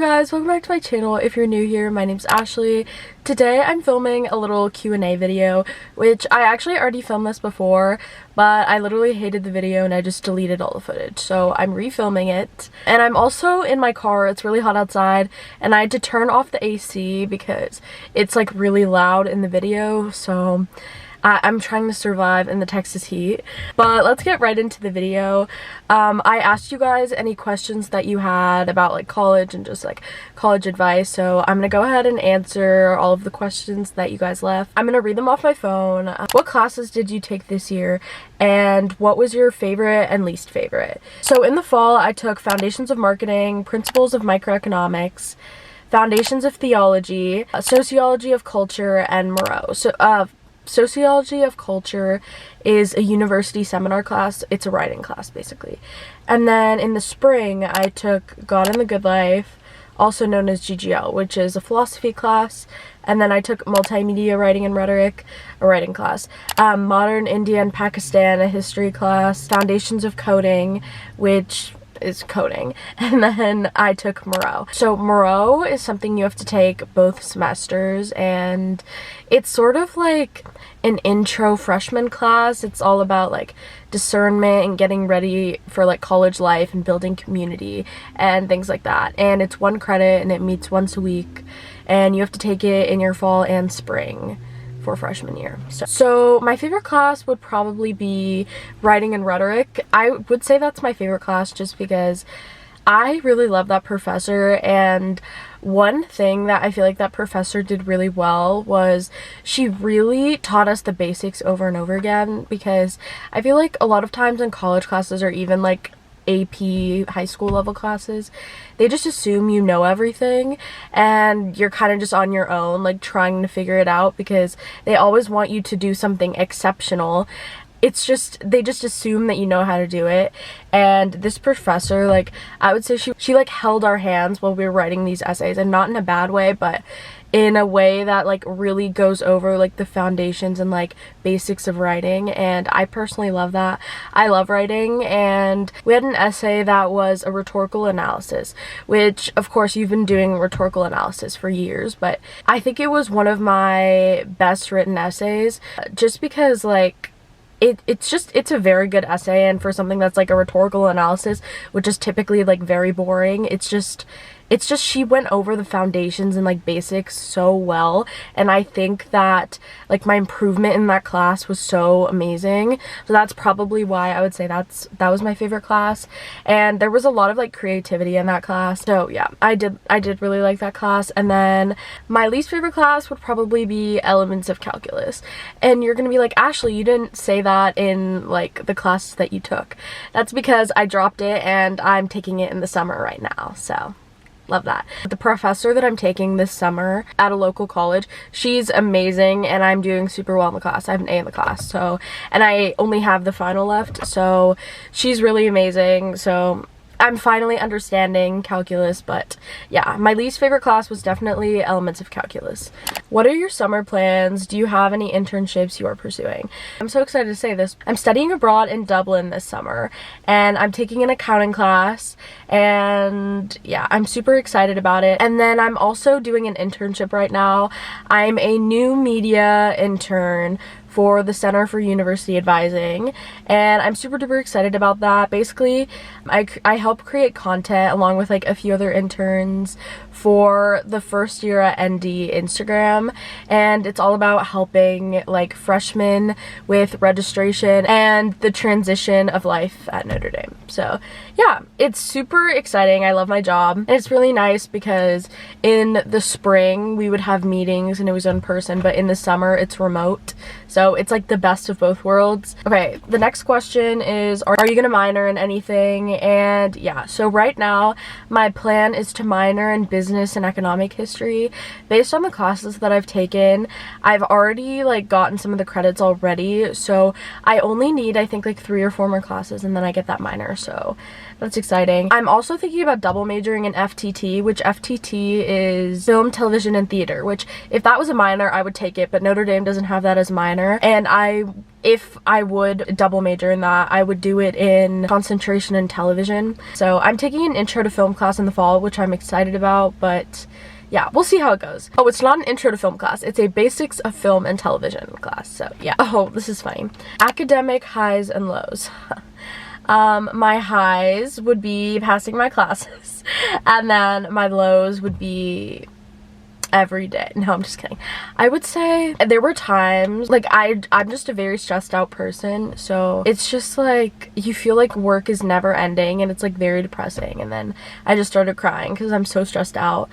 you guys, welcome back to my channel. If you're new here, my name's Ashley. Today I'm filming a little Q&A video, which I actually already filmed this before, but I literally hated the video and I just deleted all the footage. So I'm refilming it. And I'm also in my car. It's really hot outside and I had to turn off the AC because it's like really loud in the video. So I'm trying to survive in the Texas heat, but let's get right into the video. I asked you guys any questions that you had about like college and just like college advice, so I'm gonna go ahead and answer all of the questions that you guys left. I'm gonna read them off my phone. What classes did you take this year, and what was your favorite and least favorite? So in the fall, I took Foundations of Marketing, Principles of Microeconomics, Foundations of Theology, Sociology of Culture, and Moreau. Sociology of Culture is a university seminar class. It's a writing class, basically. And then in the spring, I took God and the Good Life, also known as GGL, which is a philosophy class. And then I took Multimedia Writing and Rhetoric, a writing class. Modern India and Pakistan, a history class. Foundations of Coding, which is coding. And then I took Moreau. So Moreau is something you have to take both semesters, and it's sort of like an intro freshman class. It's all about like discernment and getting ready for like college life and building community and things like that. And it's 1 credit and it meets once a week, and you have to take it in your fall and spring for freshman year. So my favorite class would probably be Writing and Rhetoric. I would say that's my favorite class just because I really love that professor, and one thing that I feel like that professor did really well was she really taught us the basics over and over again, because I feel like a lot of times in college classes or even like AP high school level classes, they just assume you know everything and you're kind of just on your own like trying to figure it out, because they always want you to do something exceptional. It's just, they just assume that you know how to do it. And this professor, like, I would say she like held our hands while we were writing these essays, and not in a bad way, but in a way that like really goes over like the foundations and like basics of writing. And I personally love that. I love writing, and we had an essay that was a rhetorical analysis, which of course you've been doing rhetorical analysis for years, but I think it was one of my best written essays, just because like it's a very good essay, and for something that's like a rhetorical analysis, which is typically like very boring, it's just she went over the foundations and like basics so well. And I think that like my improvement in that class was so amazing. So that's probably why I would say that was my favorite class. And there was a lot of like creativity in that class. So yeah, I did really like that class. And then my least favorite class would probably be Elements of Calculus. And you're gonna be like, Ashley, you didn't say that in like the classes that you took. That's because I dropped it and I'm taking it in the summer right now. So love that. The professor that I'm taking this summer at a local college, she's amazing, and I'm doing super well in the class. I have an A in the class, so, and I only have the final left, so she's really amazing. So I'm finally understanding calculus. But yeah, my least favorite class was definitely Elements of Calculus. What are your summer plans? Do you have any internships you are pursuing? I'm so excited to say this. I'm studying abroad in Dublin this summer, and I'm taking an accounting class, and yeah, I'm super excited about it. And then I'm also doing an internship right now. I'm a new media intern for the Center for University Advising, and I'm super duper excited about that. Basically, I help create content along with like a few other interns for the first year at ND Instagram, and it's all about helping like freshmen with registration and the transition of life at Notre Dame. So yeah, it's super exciting. I love my job, and it's really nice because in the spring we would have meetings and it was in person, but in the summer it's remote. So it's like the best of both worlds. Okay, the next question is, are you gonna minor in anything? And yeah, so right now my plan is to minor in business and economic history. Based on the classes that I've taken, I've already like gotten some of the credits already, so I only need I think like 3 or 4 more classes and then I get that minor. So that's exciting. I'm also thinking about double majoring in FTT, which FTT is film, television, and theater, which if that was a minor, I would take it, but Notre Dame doesn't have that as minor. And if I would double major in that, I would do it in concentration in television. So I'm taking an intro to film class in the fall, which I'm excited about, but yeah, we'll see how it goes. Oh, it's not an intro to film class. It's a basics of film and television class. So yeah. Oh, this is funny. Academic highs and lows. My highs would be passing my classes, and then my lows would be every day. No, I'm just kidding. I would say there were times, like, I'm just a very stressed out person, so it's just like you feel like work is never ending and it's like very depressing, and then I just started crying because I'm so stressed out.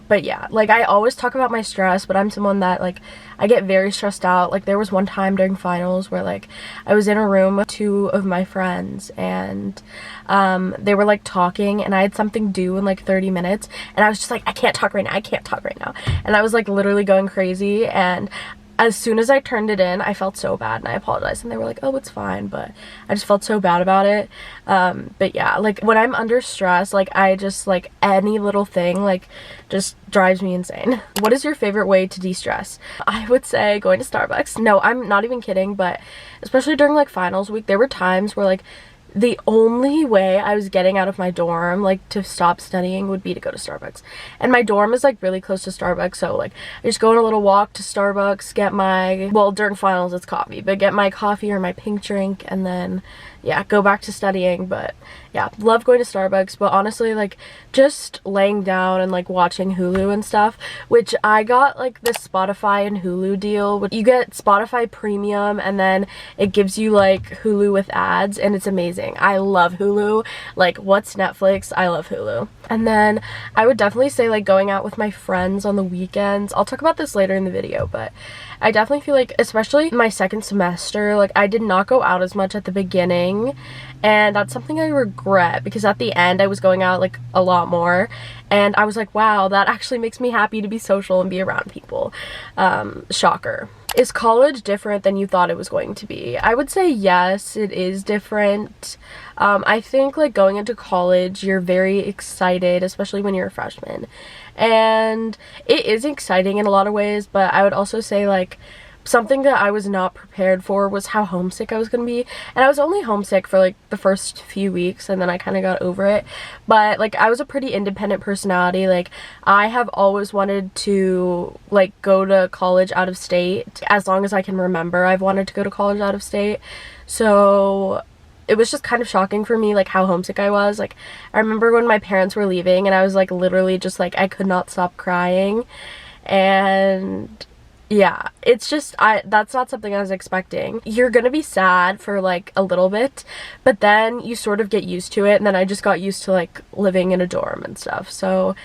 But yeah, like, I always talk about my stress, but I'm someone that, like, I get very stressed out. Like, there was one time during finals where, like, I was in a room with 2 of my friends, and they were, like, talking, and I had something due in, like, 30 minutes, and I was just like, I can't talk right now, I can't talk right now, and I was, like, literally going crazy, and as soon as I turned it in, I felt so bad, and I apologized, and they were like, oh, it's fine, but I just felt so bad about it. But yeah, like, when I'm under stress, like, I just, like, any little thing, like, just drives me insane. What is your favorite way to de-stress? I would say going to Starbucks. No, I'm not even kidding, but especially during, like, finals week, there were times where, like, the only way I was getting out of my dorm, like, to stop studying would be to go to Starbucks. And my dorm is, like, really close to Starbucks, so, like, I just go on a little walk to Starbucks, get my, well, during finals it's coffee, but get my coffee or my pink drink, and then, yeah, go back to studying. But yeah, love going to Starbucks. But honestly, like, just laying down and, like, watching Hulu and stuff, which I got, like, this Spotify and Hulu deal, which you get Spotify Premium, and then it gives you, like, Hulu with ads, and it's amazing. I love Hulu. Like, what's Netflix? I love Hulu. And then I would definitely say, like, going out with my friends on the weekends. I'll talk about this later in the video, but I definitely feel like, especially my second semester, like, I did not go out as much at the beginning, and that's something I regret, because at the end I was going out, like, a lot more, and I was like, wow, that actually makes me happy to be social and be around people. Shocker. Is college different than you thought it was going to be? I would say yes, it is different. I think, like, going into college, you're very excited, especially when you're a freshman. And it is exciting in a lot of ways, but I would also say, like, something that I was not prepared for was how homesick I was gonna be. And I was only homesick for, like, the first few weeks, and then I kind of got over it. But, like, I was a pretty independent personality. Like, I have always wanted to, like, go to college out of state. As long as I can remember, I've wanted to go to college out of state. So it was just kind of shocking for me, like, how homesick I was. Like, I remember when my parents were leaving, and I was, like, literally just, like, I could not stop crying. And yeah, it's just, that's not something I was expecting. You're gonna be sad for, like, a little bit, but then you sort of get used to it, and then I just got used to, like, living in a dorm and stuff. So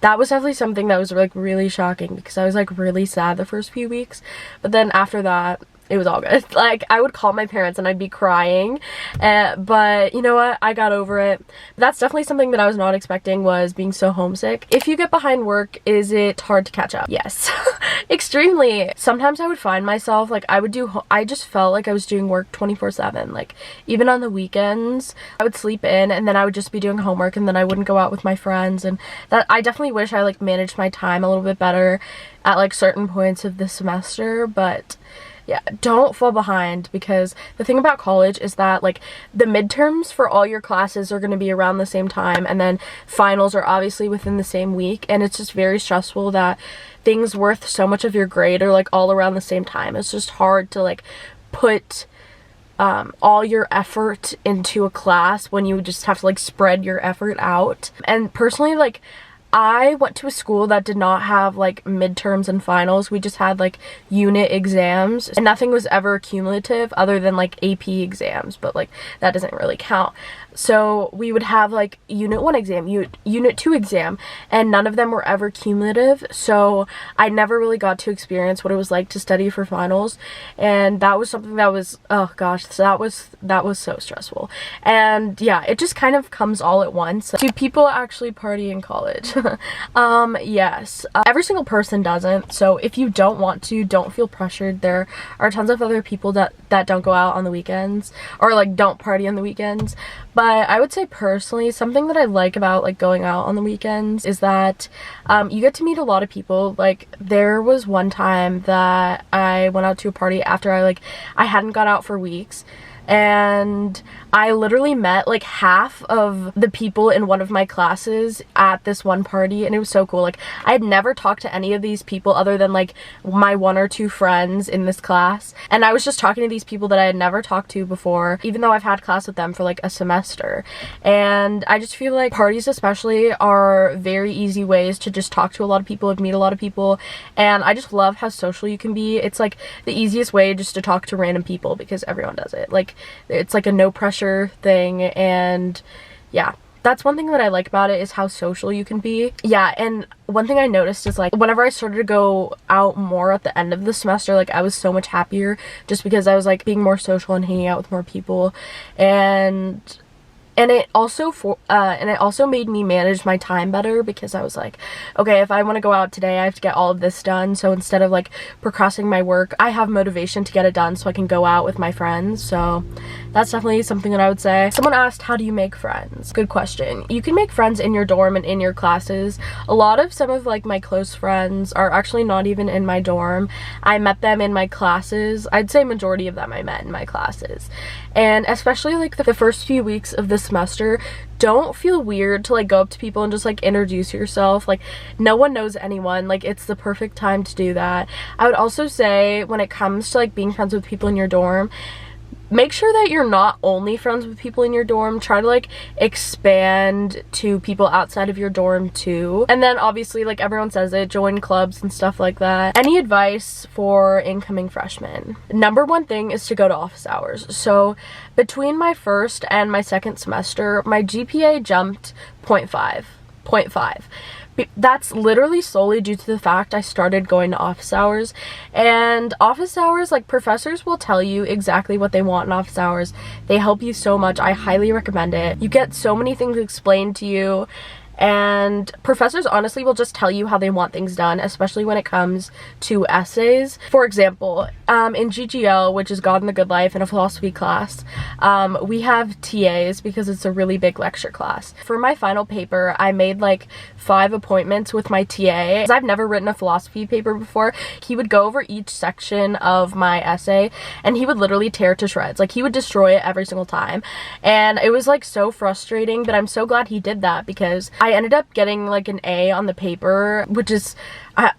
that was definitely something that was, like, really shocking, because I was, like, really sad the first few weeks, but then after that, it was all good. Like, I would call my parents and I'd be crying, but you know what, I got over it. That's definitely something that I was not expecting, was being so homesick. If you get behind work, is it hard to catch up? Yes. Extremely. Sometimes I would find myself, like, I just felt like I was doing work 24/7. Like, even on the weekends, I would sleep in, and then I would just be doing homework, and then I wouldn't go out with my friends. And that, I definitely wish I, like, managed my time a little bit better at, like, certain points of the semester. But yeah, don't fall behind, because the thing about college is that, like, the midterms for all your classes are going to be around the same time, and then finals are obviously within the same week, and it's just very stressful that things worth so much of your grade are, like, all around the same time. It's just hard to, like, put all your effort into a class when you just have to, like, spread your effort out. And personally, like, I went to a school that did not have, like, midterms and finals. We just had, like, unit exams, and nothing was ever cumulative other than, like, AP exams, but, like, that doesn't really count. So we would have, like, unit 1 exam, unit 2 exam, and none of them were ever cumulative. So I never really got to experience what it was like to study for finals, and that was something that was, oh gosh, that was so stressful. And yeah, it just kind of comes all at once. Do people actually party in college? Yes. Every single person doesn't, so if you don't want to, don't feel pressured. There are tons of other people that don't go out on the weekends, or like don't party on the weekends. But I would say personally, something that I like about like going out on the weekends is that you get to meet a lot of people. Like, there was one time that I went out to a party after I hadn't gone out for weeks, and I literally met like half of the people in one of my classes at this one party, and it was so cool. Like, I had never talked to any of these people other than like my 1 or 2 friends in this class, and I was just talking to these people that I had never talked to before, even though I've had class with them for like a semester. And I just feel like parties especially are very easy ways to just talk to a lot of people and meet a lot of people, and I just love how social you can be. It's like the easiest way just to talk to random people because everyone does it. Like, it's like a no pressure thing, and yeah, that's one thing that I like about it, is how social you can be. Yeah, and one thing I noticed is like whenever I started to go out more at the end of the semester, like I was so much happier just because I was like being more social and hanging out with more people, and it also made me manage my time better, because I was like, okay, if I want to go out today, I have to get all of this done. So instead of like procrastinating my work, I have motivation to get it done so I can go out with my friends. So that's definitely something that I would say. Someone asked, how do you make friends? Good question. You can make friends in your dorm and in your classes. Some of like my close friends are actually not even in my dorm. I met them in my classes. I'd say majority of them I met in my classes. And especially like the first few weeks of the semester, don't feel weird to like go up to people and just like introduce yourself. Like, no one knows anyone. Like, it's the perfect time to do that. I would also say, when it comes to like being friends with people in your dorm, make sure that you're not only friends with people in your dorm. Try to like expand to people outside of your dorm too. And then obviously, like everyone says it, join clubs and stuff like that. Any advice for incoming freshmen? Number one thing is to go to office hours. So between my first and my second semester, my GPA jumped 0.5. That's literally solely due to the fact I started going to office hours. And office hours, like, professors will tell you exactly what they want in office hours. They help you so much. I highly recommend it. You get so many things explained to you, and professors honestly will just tell you how they want things done, especially when it comes to essays. For example, in GGL, which is God and the Good Life, in a philosophy class, we have TAs because it's a really big lecture class. For my final paper, I made like 5 appointments with my TA. I've never written a philosophy paper before. He would go over each section of my essay and he would literally tear it to shreds. Like, he would destroy it every single time, and it was like so frustrating, but I'm so glad he did that because I ended up getting like an A on the paper, which is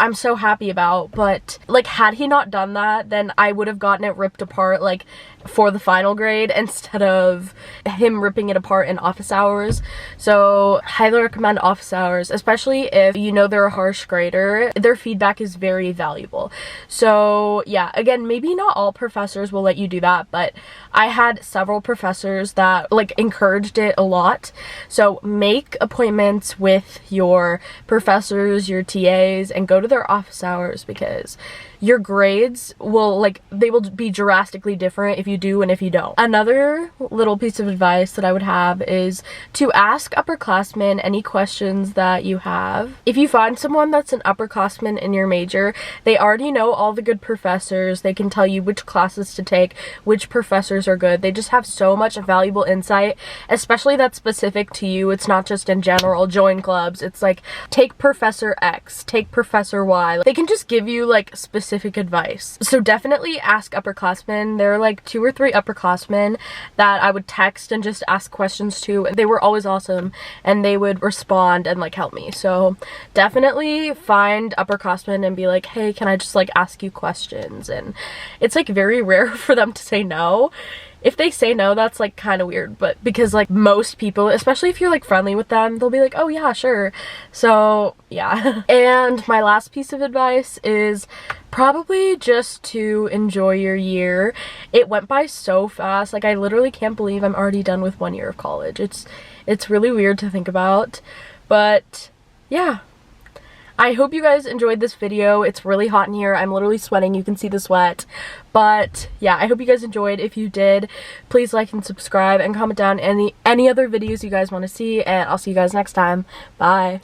I'm so happy about. But like, had he not done that, then I would have gotten it ripped apart like for the final grade instead of him ripping it apart in office hours. So highly recommend office hours, especially if you know they're a harsh grader. Their feedback is very valuable. So yeah, again, maybe not all professors will let you do that, but I had several professors that like encouraged it a lot. So make appointments with your professors, your TAs, and go to their office hours, because your grades will they will be drastically different if you do and if you don't. Another little piece of advice that I would have is to ask upperclassmen any questions that you have. If you find someone that's an upperclassman in your major, they already know all the good professors. They can tell you which classes to take, which professors are good. They just have so much valuable insight, especially that's specific to you. It's not just in general, join clubs. It's like, take Professor X, take Professor Y. They can just give you like specific advice. So definitely ask upperclassmen. There are like 2 or 3 upperclassmen that I would text and just ask questions to. They were always awesome and they would respond and like help me. So definitely find upperclassmen and be like, hey, can I just like ask you questions? And it's like very rare for them to say no. If they say no, that's like kind of weird, but because like most people, especially if you're like friendly with them, they'll be like, oh yeah, sure. So yeah. And my last piece of advice is probably just to enjoy your year. It went by so fast. Like, I literally can't believe I'm already done with 1 year of college. It's really weird to think about, but yeah. I hope you guys enjoyed this video. It's really hot in here. I'm literally sweating. You can see the sweat. But yeah, I hope you guys enjoyed. If you did, please like and subscribe and comment down any other videos you guys want to see, and I'll see you guys next time. Bye.